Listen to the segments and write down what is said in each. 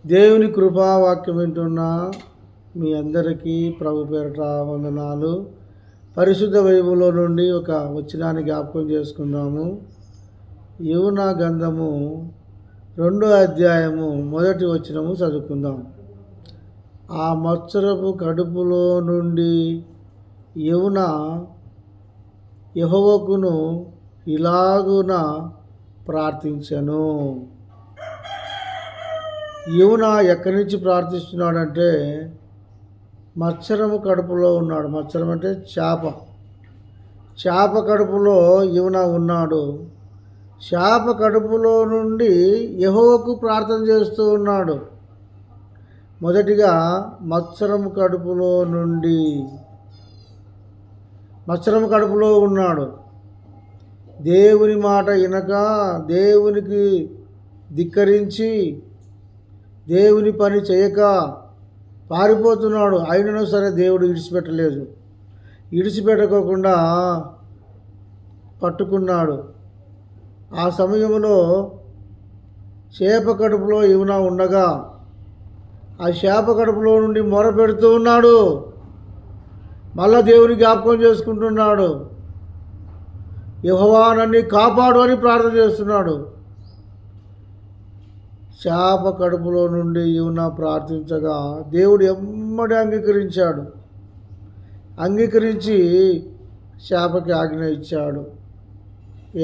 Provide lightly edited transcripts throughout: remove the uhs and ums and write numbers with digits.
దేవుని కృపావాక్యం వింటున్న మీ అందరికీ ప్రభు పేరట వందనాలు. పరిశుద్ధ బైబిల్లో నుండి ఒక వచనాన్ని జ్ఞాపకం చేసుకుందాము. యోనా గ్రంథము 2వ అధ్యాయము 1వ వచనము చదువుకుందాం. ఆ మత్సరపు కడుపులో నుండి యోనా యెహోవాకును ఇలాగున ప్రార్థించెను. యోనా ఎక్కడి నుంచి ప్రార్థిస్తున్నాడంటే మత్సరము కడుపులో ఉన్నాడు. మత్సరం అంటే చేప కడుపులో యోనా ఉన్నాడు. చేప కడుపులో నుండి యెహోవాకు ప్రార్థన చేస్తూ ఉన్నాడు. మొదటిగా మత్సరము కడుపులో ఉన్నాడు. దేవుని మాట వినక, దేవునికి ధిక్కరించి, దేవుని పని చేయక పారిపోతున్నాడు. అయినను సరే దేవుడు విడిచిపెట్టకోకుండా పట్టుకున్నాడు. ఆ సమయంలో చేప కడుపులో యోనా ఉండగా ఆ చేప కడుపులో నుండి మొరపెడుతూ ఉన్నాడు. మళ్ళా దేవుని జ్ఞాపకం చేసుకుంటున్నాడు. యెహోవా నన్ను కాపాడు అని ప్రార్థన చేస్తున్నాడు. చేప కడుపులో నుండి యోనా ప్రార్థించగా దేవుడు ఎమ్మడి అంగీకరించి చేపకి ఆజ్ఞ ఇచ్చాడు.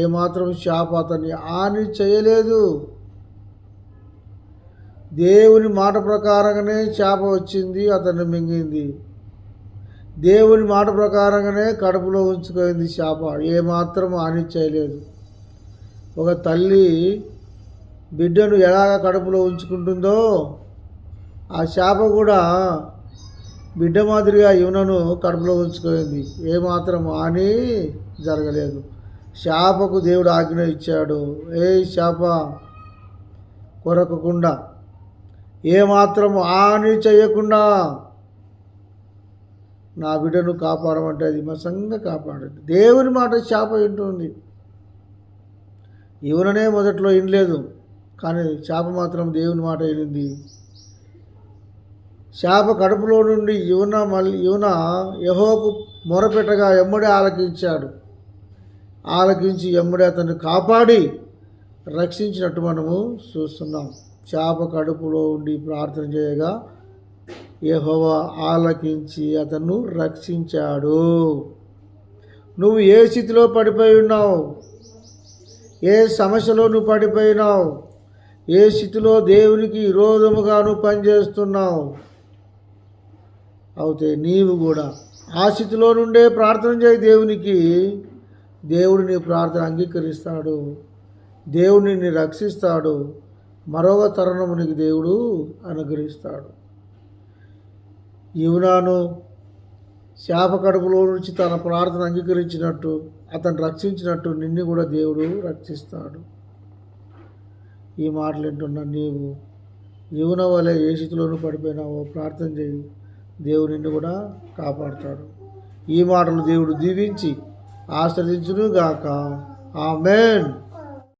ఏమాత్రం చేప అతన్ని హాని చేయలేదు. దేవుని మాట ప్రకారంగానే చేప వచ్చింది, అతన్ని మింగింది. దేవుని మాట ప్రకారంగానే కడుపులో ఉంచుకుంది చేప. ఏమాత్రం హాని చేయలేదు. ఒక తల్లి బిడ్డను ఎలాగ కడుపులో ఉంచుకుంటుందో ఆ చేప కూడా బిడ్డ మాదిరిగా యోనాను కడుపులో ఉంచుకుంది. ఏమాత్రం హాని జరగలేదు. చేపకు దేవుడు ఆజ్ఞ ఇచ్చాడు. చేప కొరకకుండా, ఏమాత్రం హాని చేయకుండా నా బిడ్డను కాపాడమంటే అది మసంగా కాపాడండి. దేవుని మాట చేప వింటుంది. యోననే మొదట్లో వినలేదు, కానీ చేప మాత్రం దేవుని మాట వినింది. చేప కడుపులో నుండి యోనా యెహోవాకు మొరపెట్టగా ఎమ్మడే ఆలకించి ఎమ్మడే అతన్ని కాపాడి రక్షించినట్టు మనము చూస్తున్నాం. చేప కడుపులో ఉండి ప్రార్థన చేయగా యెహోవా ఆలకించి అతను రక్షించాడు. నువ్వు ఏ స్థితిలో పడిపోయి ఉన్నావు? ఏ సమస్యలో నువ్వు పడిపోయినావు? ఏ స్థితిలో దేవునికి విరోధముగా నువ్వు పనిచేస్తున్నావు? అయితే నీవు కూడా ఆ స్థితిలో నుండే ప్రార్థన చేయి దేవునికి. దేవుడు నీ ప్రార్థన అంగీకరిస్తాడు. దేవుడు నిన్ను రక్షిస్తాడు. మరొక తరుణము నీకు దేవుడు అనుగ్రహిస్తాడు. యోనాను చేప కడుపులో నుంచి తన ప్రార్థన అంగీకరించినట్టు, అతను రక్షించినట్టు నిన్ను కూడా దేవుడు రక్షిస్తాడు. ఈ మాటలు వింటున్నా నీవు యోనా వలె ఏ స్థితిలోనూ పడిపోయినావో ప్రార్థన చేయి. దేవుడు నిన్ను కూడా కాపాడుతాడు. ఈ మాటలు దేవుడు దీవించి ఆశీర్వదించును గాక. ఆమేన్.